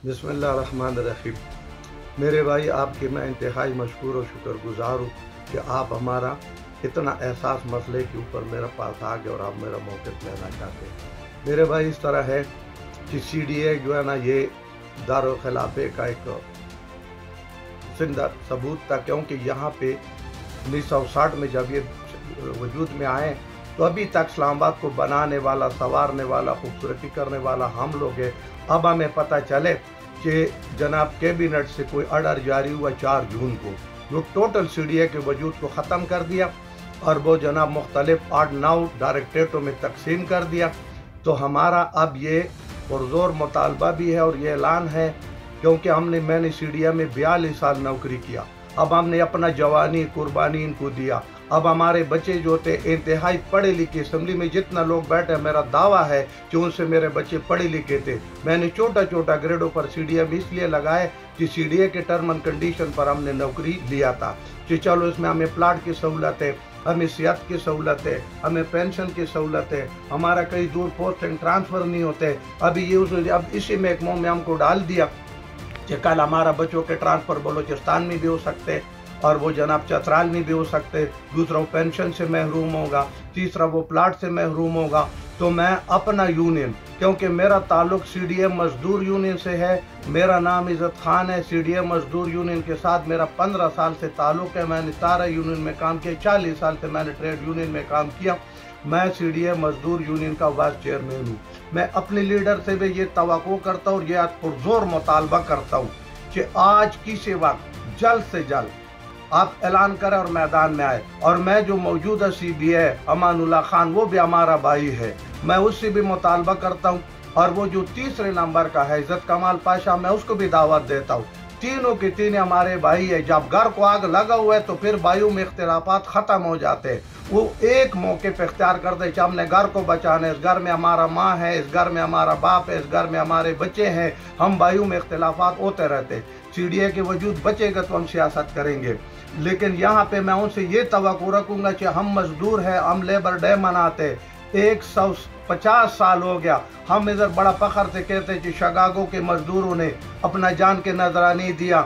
بسم اللہ الرحمن الرحیم۔ میرے بھائی، آپ کے میں انتہائی مشکور و شکر گزار ہوں کہ آپ ہمارا اتنا احساس مسئلے کے اوپر میرے پاس آ گئے اور آپ میرا موقف لینا چاہتے ہیں۔ میرے بھائی، اس طرح ہے کہ سی ڈی اے جو ہے نا، یہ دارالخلافے کا ایک زندہ ثبوت تھا، کیونکہ یہاں پہ 1960 میں جب یہ وجود میں آئے تو ابھی تک اسلام آباد کو بنانے والا، سنوارنے والا، خوبصورتی کرنے والا ہم لوگ ہیں۔ اب ہمیں پتہ چلے کہ جناب کیبنٹ سے کوئی آرڈر جاری ہوا 4 جون کو، جو ٹوٹل سی ڈی اے کے وجود کو ختم کر دیا اور وہ جناب مختلف 8-9 ڈائریکٹریٹوں میں تقسیم کر دیا۔ تو ہمارا اب یہ پرزور مطالبہ بھی ہے اور یہ اعلان ہے، کیونکہ میں نے سی ڈی اے میں 42 سال نوکری کیا۔ اب ہم نے اپنا جوانی قربانی ان کو دیا۔ اب ہمارے بچے جو تھے انتہائی پڑھے لکھے، اسمبلی میں جتنا لوگ بیٹھے، میرا دعویٰ ہے کہ ان سے میرے بچے پڑھے لکھے تھے۔ میں نے چھوٹا گریڈوں پر سی ڈی اے میں اس لیے لگائے کہ سی ڈی اے کے ٹرم اینڈ کنڈیشن پر ہم نے نوکری لیا تھا کہ چلو اس میں ہمیں پلاٹ کی سہولت ہے، ہمیں صحت کی سہولت ہے، ہمیں پینشن کی سہولت ہے، ہمارا کئی دور پوسٹنگ ٹرانسفر نہیں ہوتے۔ اب اسی محکموں میں ہم کو ڈال دیا کہ کل ہمارا بچوں کے ٹرانسفر بلوچستان میں بھی ہو سکتے اور وہ جناب چترال میں بھی ہو سکتے، دوسرا وہ پینشن سے محروم ہوگا، تیسرا وہ پلاٹ سے محروم ہوگا۔ تو میں اپنا یونین، کیونکہ میرا تعلق سی ڈی اے مزدور یونین سے ہے، میرا نام عزت خان ہے، سی ڈی اے مزدور یونین کے ساتھ میرا 15 سال سے تعلق ہے۔ میں نے سارا یونین میں کام کیا، 40 سال سے میں نے ٹریڈ یونین میں کام کیا۔ میں سی ڈی اے مزدور یونین کا وائس چیئرمین ہوں۔ میں اپنے لیڈر سے بھی یہ توقع کرتا ہوں اور یہ پرزور مطالبہ کرتا ہوں کہ آج کسی وقت جلد سے جلد آپ اعلان کریں اور میدان میں آئے۔ اور میں جو موجودہ سی بی اے امان اللہ خان، وہ بھی ہمارا بھائی ہے، میں اس سے بھی مطالبہ کرتا ہوں۔ اور وہ جو تیسرے نمبر کا ہے عزت کمال پاشا، میں اس کو بھی دعوت دیتا ہوں۔ تینوں کے تینوں ہمارے بھائی ہیں۔ جب گھر کو آگ لگا ہوا ہے تو پھر بھائیوں میں اختلافات ختم ہو جاتے ہیں۔ وہ ایک موقع پہ اختیار کرتے کہ ہم نے گھر کو بچانا ہے، اس گھر میں ہمارا ماں ہے، اس گھر میں ہمارا باپ ہے، اس گھر میں ہمارے بچے ہیں۔ ہم بھائیوں میں اختلافات ہوتے رہتے۔ سی ڈی اے کے وجود بچے گا تو ہم سیاست کریں گے، لیکن یہاں پہ میں ان سے یہ توقع رکھوں گا کہ ہم مزدور ہیں، ہم لیبر ڈے مناتے 150 سال ہو گیا۔ ہم ادھر بڑا فخر سے کہتے ہیں کہ شکاگو کے مزدوروں نے اپنا جان کے نذرانہ نہیں دیا،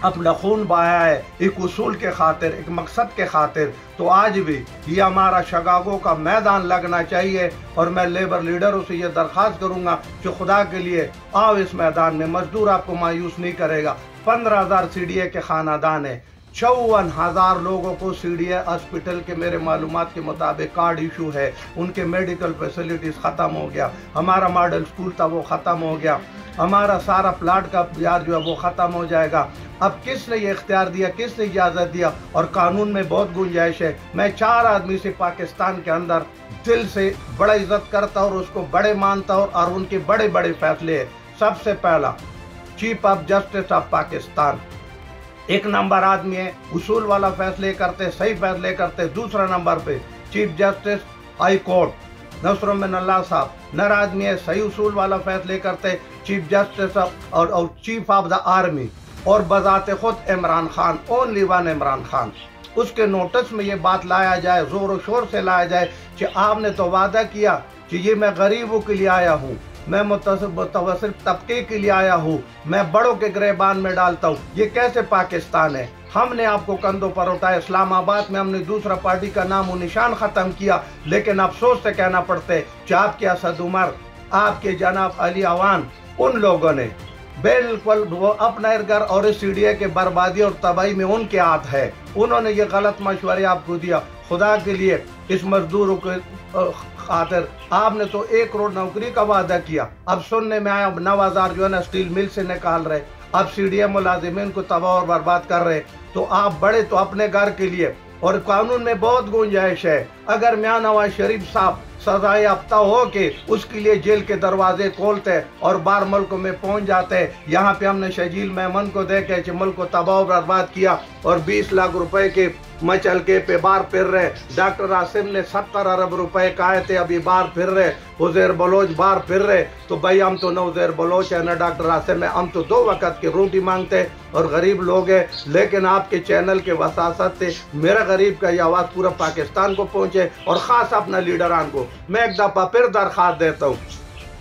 اپنا خون بہایا ہے ایک اصول کے خاطر، ایک مقصد کے خاطر۔ تو آج بھی یہ ہمارا شکاگو کا میدان لگنا چاہیے اور میں لیبر لیڈروں سے یہ درخواست کروں گا کہ خدا کے لیے آؤ اس میدان میں۔ مزدور آپ کو مایوس نہیں کرے گا۔ 15,000 سی ڈی اے کے خاندان ہیں، 54,000 لوگوں کو سی ڈی اے ہاسپٹل کے میرے معلومات کے مطابق کارڈ ایشو ہے، ان کے میڈیکل فیسلٹیز ختم ہو گیا۔ ہمارا ماڈل سکول تھا وہ ختم ہو گیا، ہمارا سارا پلاٹ کا یار جو ہے وہ ختم ہو جائے گا۔ اب کس نے یہ اختیار دیا، کس نے اجازت دیا؟ اور قانون میں بہت گنجائش ہے۔ میں 4 آدمی سے پاکستان کے اندر دل سے بڑا عزت کرتا اور اس کو بڑے مانتا اور ان کے بڑے فیصلے ہیں۔ سب سے پہلا chief of justice of Pakistan, 1 number آدمی ہے، اصول والا فیصلے کرتے، صحیح فیصلے کرتے۔ دوسرا نمبر پہ چیف جسٹس ہائی کورٹ نصر من اللہ صاحب، نر آدمی ہے، صحیح اصول والا فیصلے کرتے، چیف جسٹس اور چیف آف دا آرمی، اور بذات خود عمران خان، اونلی ون عمران خان۔ اس کے نوٹس میں یہ بات لایا جائے، زور و شور سے لایا جائے کہ آپ نے تو وعدہ کیا کہ یہ میں غریبوں کے لیے آیا ہوں، میں متوسط طبقے کے لیے آیا ہوں، میں بڑوں کے گریبان میں ڈالتا ہوں۔ یہ کیسے پاکستان ہے؟ ہم نے آپ کو کندھوں پر اٹھایا، اسلام آباد میں ہم نے دوسرا پارٹی کا نام و نشان ختم کیا، لیکن افسوس سے کہنا پڑتا ہے کہ آپ کے اسد عمر، آپ کے جناب علی عوان، ان لوگوں نے بالکل وہ اپنا گھر اور سی ڈی اے کے بربادی اور تباہی میں ان کے ہاتھ ہے۔ انہوں نے یہ غلط مشورے آپ کو دیا۔ خدا کے لیے اس مزدوروں کے خاطر آپ نے تو 1 کروڑ نوکری کا وعدہ کیا، اب سننے میں آیا اب 9,000 جو ہے نا اسٹیل مل سے نکال رہے، اب سی ڈی اے ملازمین کو تباہ اور برباد کر رہے۔ تو آپ بڑے تو اپنے گھر کے لیے، اور قانون میں بہت گنجائش ہے۔ اگر میاں نواز شریف صاحب سزائے یافتہ ہو کے اس کے لیے جیل کے دروازے کھولتے اور باہر ملکوں میں پہنچ جاتے، یہاں پہ ہم نے شجیل میمن کو دیکھے کہ ملک کو تباہ و برباد کیا اور 20 لاکھ روپے کے مچل کے پہ باہر پھر رہے۔ ڈاکٹر عاصم نے 70 ارب روپے کہے تھے، ابھی باہر پھر رہے۔ عزیر بلوچ باہر پھر رہے۔ تو بھائی ہم تو نہ عزیر بلوچ ہے نہ ڈاکٹر عاصم ہے، ہم تو 2 وقت کی روٹی مانگتے اور غریب لوگ ہیں۔ لیکن آپ کے چینل کے وساطت سے میرا غریب کا یہ آواز پورا پاکستان کو پہنچے اور خاص اپنا لیڈران کو میں ایک دفعہ پھر درخواست دیتا ہوں